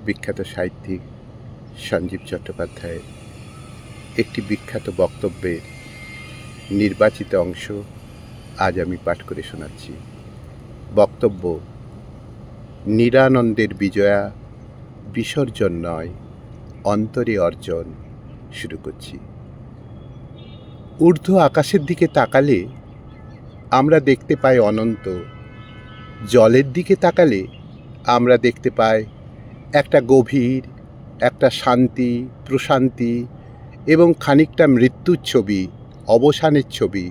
বিখ্যাত সাহিত্যিক সঞ্জীব চট্টোপাধ্যায়ের একটি বিখ্যাত বক্তব্যের নির্বাচিত অংশ আজ আমি পাঠ করে শোনাচ্ছি। বক্তব্য: নিরানন্দের বিজয়া বিসর্জন নয়, অন্তরে অর্জন। শুরু করছি। ঊর্ধ্ব আকাশের দিকে তাকালে আমরা দেখতে পাই অনন্ত, জলের দিকে তাকালে আমরা দেখতে পাই একটা গভীর, একটা শান্তি, প্রশান্তি এবং খানিকটা মৃত্যুর ছবি, অবসানের ছবি।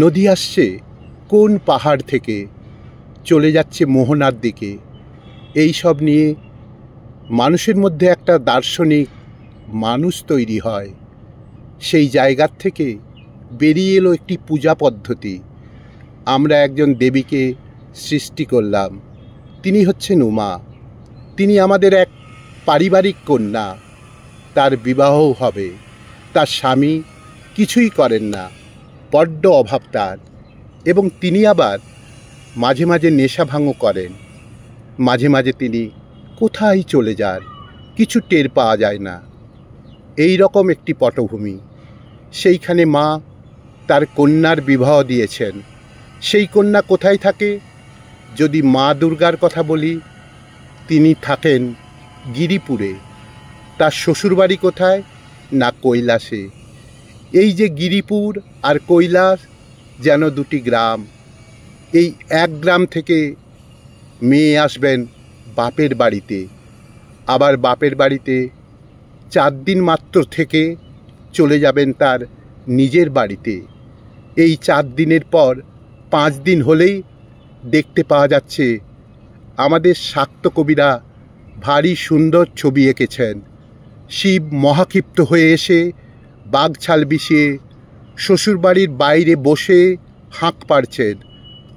নদী আসছে কোন পাহাড় থেকে, চলে যাচ্ছে মোহনার দিকে। এই সব নিয়ে মানুষের মধ্যে একটা দার্শনিক মানুষ তৈরি হয়। সেই জায়গার থেকে বেরিয়ে এলো একটি পূজা পদ্ধতি। আমরা একজন দেবীকে সৃষ্টি করলাম, তিনি হচ্ছেন উমা। তিনি আমাদের এক পারিবারিক কন্যা। তার বিবাহও হবে। তার স্বামী কিছুই করেন না, বড্ড অভাব তার, এবং তিনি আবার মাঝে মাঝে নেশাভাঙও করেন। মাঝে মাঝে তিনি কোথায় চলে যান, কিছু টের পাওয়া যায় না। এই রকম একটি পটভূমি। সেইখানে মা তার কন্যার বিবাহ দিয়েছেন। সেই কন্যা কোথায় থাকে? যদি মা দুর্গার কথা বলি, তিনি থাকেন গিরিপুরে। তার শ্বশুরবাড়ি কোথায়? না কৈলাসে। এই যে গিরিপুর আর কৈলাস যেন দুটি গ্রাম। এই এক গ্রাম থেকে মেয়ে আসবেন বাপের বাড়িতে, আবার বাপের বাড়িতে 4 দিন মাত্র থেকে চলে যাবেন তার নিজের বাড়িতে। এই 4 দিনের পর 5 দিন হলেই দেখতে পাওয়া যাচ্ছে আমাদের শাক্ত কবিরা ভারী সুন্দর ছবি এঁকেছেন। শিব মহাক্ষিপ্ত হয়ে এসে বাঘছাল বিছিয়ে শ্বশুরবাড়ির বাইরে বসে হাঁক পাড়ছেন,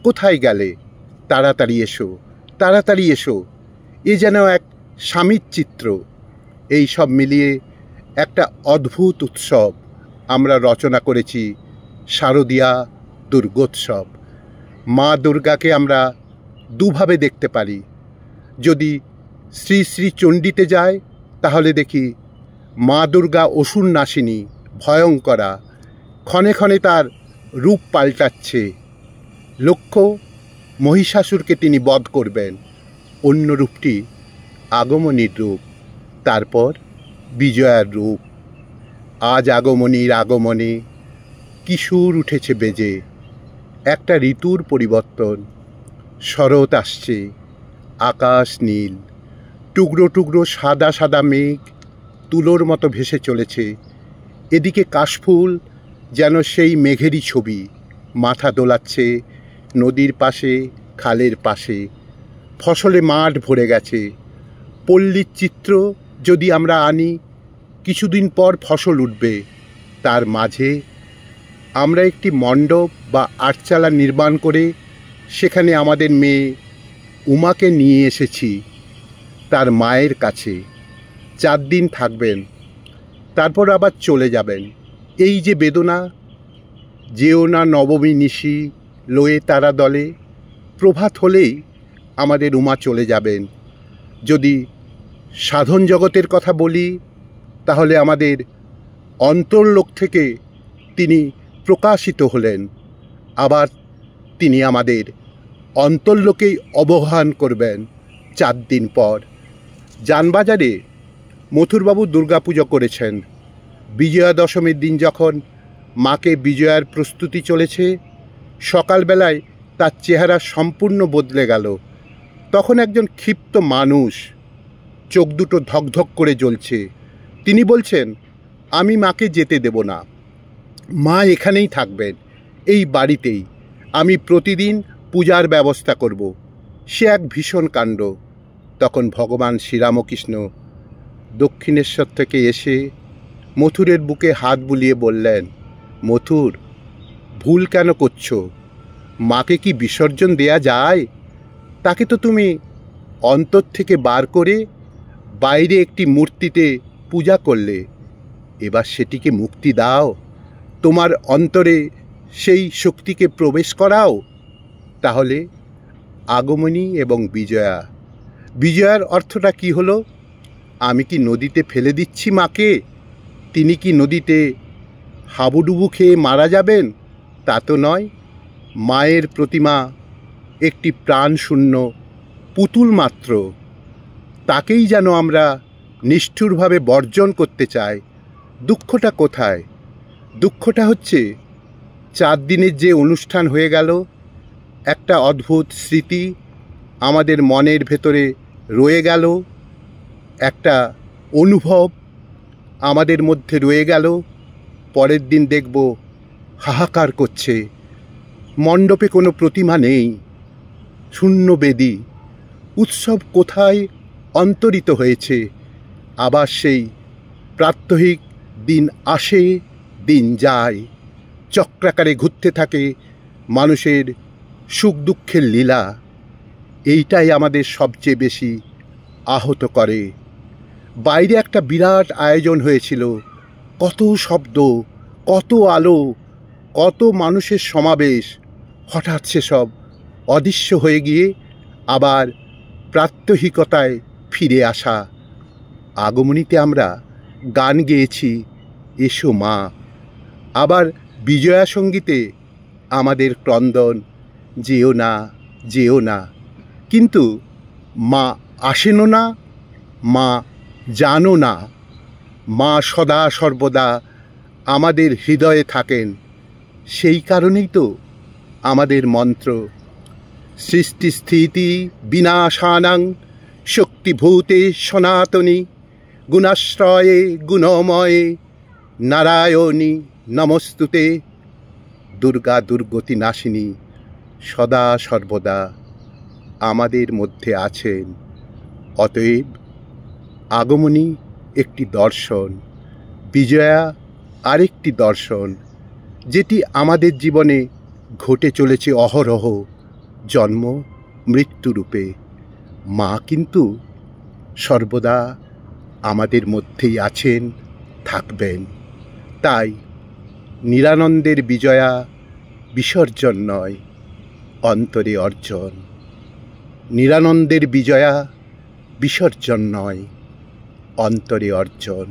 কোথায় গেলে? তাড়াতাড়ি এসো, তাড়াতাড়ি এসো। এ যেন এক স্বামীর চিত্র। এই সব মিলিয়ে একটা অদ্ভুত উৎসব আমরা রচনা করেছি, শারদীয়া দুর্গোৎসব। মা দুর্গাকে আমরা দুভাবে দেখতে পারি। যদি শ্রী শ্রী চণ্ডীতে যায় তাহলে দেখি মা দুর্গা অসুর নাশিনী, ভয়ঙ্করা। ক্ষণে ক্ষণে তার রূপ পাল্টাচ্ছে। লক্ষ্য, মহিষাসুরকে তিনি বধ করবেন। অন্য রূপটি আগমনীর রূপ, তারপর বিজয়ার রূপ। আজ আগমনীর আগমনে কিশোর উঠেছে বেজে। একটা ঋতুর পরিবর্তন। শরৎ আসছে, আকাশ নীল, টুকরো টুকরো সাদা সাদা মেঘ তুলোর মতো ভেসে চলেছে। এদিকে কাশফুল যেন সেই মেঘেরই ছবি, মাথা দোলাচ্ছে নদীর পাশে, খালের পাশে। ফসলে মাঠ ভরে গেছে। পল্লীর চিত্র যদি আমরা আনি, কিছুদিন পর ফসল উঠবে। তার মাঝে আমরা একটি মণ্ডপ বা আটচালা নির্মাণ করে সেখানে আমাদের মেয়ে উমাকে নিয়ে এসেছি তার মায়ের কাছে। 4 দিন থাকবেন, তারপর আবার চলে যাবেন। এই যে বেদনা। যেও না নবমী নিশি লয়ে তারা দলে। প্রভাত হলেই আমাদের উমা চলে যাবেন। যদি সাধন জগতের কথা বলি, তাহলে আমাদের অন্তর্লোক থেকে তিনি প্রকাশিত হলেন। আবার তিনি আমাদের অন্তর্লোকেই অবগাহন করবেন 4 দিন পর। জানবাজারে মথুরবাবু দুর্গাপুজো করেছেন। বিজয়া দশমীর দিন যখন মাকে বিজয়ার প্রস্তুতি চলেছে, সকালবেলায় তার চেহারা সম্পূর্ণ বদলে গেল। তখন একজন ক্ষিপ্ত মানুষ, চোখ দুটো ধকধক করে জ্বলছে, তিনি বলছেন, আমি মাকে যেতে দেব না, মা এখানেই থাকবেন, এই বাড়িতেই। আমি প্রতিদিন পূজার ব্যবস্থা করব। সে এক ভীষণ কাণ্ড। তখন ভগবান শ্রীরামকৃষ্ণ দক্ষিণেশ্বর থেকে এসে মথুরের বুকে হাত বুলিয়ে বললেন, মথুর, ভুল কেন করছো? মাকে কি বিসর্জন দেয়া যায়? তাকে তো তুমি অন্তর থেকে বার করে বাইরে একটি মূর্তিতে পূজা করলে। এবার সেটিকে মুক্তি দাও, তোমার অন্তরে সেই শক্তিকে প্রবেশ করাও। তাহলে আগমনী এবং বিজয়া। বিজয়ার অর্থটা কি হলো? আমি কি নদীতে ফেলে দিচ্ছি মাকে? তিনি কি নদীতে হাবুডুবু খেয়ে মারা যাবেন? তা তো নয়। মায়ের প্রতিমা একটি প্রাণশূন্য পুতুল মাত্র। তাকেই যেন আমরা নিষ্ঠুরভাবে বর্জন করতে চাই। দুঃখটা কোথায়? দুঃখটা হচ্ছে 4 দিনের যে অনুষ্ঠান হয়ে গেল, একটা অদ্ভুত স্মৃতি আমাদের মনের ভেতরে রয়ে গেল, একটা অনুভব আমাদের মধ্যে রয়ে গেল। পরের দিন দেখব হাহাকার করছে, মণ্ডপে কোনো প্রতিমা নেই, শূন্য বেদি। উৎসব কোথায় অন্তরিত হয়েছে? আবার সেই প্রাত্যহিক দিন আসে, দিন যায়, চক্রাকারে ঘুরতে থাকে মানুষের সুখ দুঃখের লীলা। এইটাই আমাদের সবচেয়ে বেশি আহত করে। বাইরে একটা বিরাট আয়োজন হয়েছিল, কত শব্দ, কত আলো, কত মানুষের সমাবেশ। হঠাৎ সেসব অদৃশ্য হয়ে গিয়ে আবার প্রাত্যহিকতায় ফিরে আসা। আগমনীতে আমরা গান গেয়েছি, এসো মা। আবার বিজয়া সঙ্গীতে আমাদের ক্রন্দন, যেও না, যেও না। কিন্তু মা আসেনও না, মা জানো না। মা সদা সর্বদা আমাদের হৃদয়ে থাকেন। সেই কারণেই তো আমাদের মন্ত্র, সৃষ্টি স্থিতি বিনাশানাং শক্তিভূতে সনাতনী গুণাশ্রয়ে গুণময়ে নারায়ণী নমস্তুতে। দুর্গা দুর্গতি নাশিনী সদা সর্বদা আমাদের মধ্যে আছেন। অতএব আগমনী একটি দর্শন, বিজয়া আরেকটি দর্শন, যেটি আমাদের জীবনে ঘটে চলেছে অহরহ, জন্ম মৃত্যুরূপে। মা কিন্তু সর্বদা আমাদের মধ্যেই আছেন, থাকবেন। তাই নিরানন্দের বিজয়া বিসর্জন নয়, অন্তরে অর্জন। নিরানন্দের বিজয়া বিসর্জন নয়, অন্তরে অর্জন।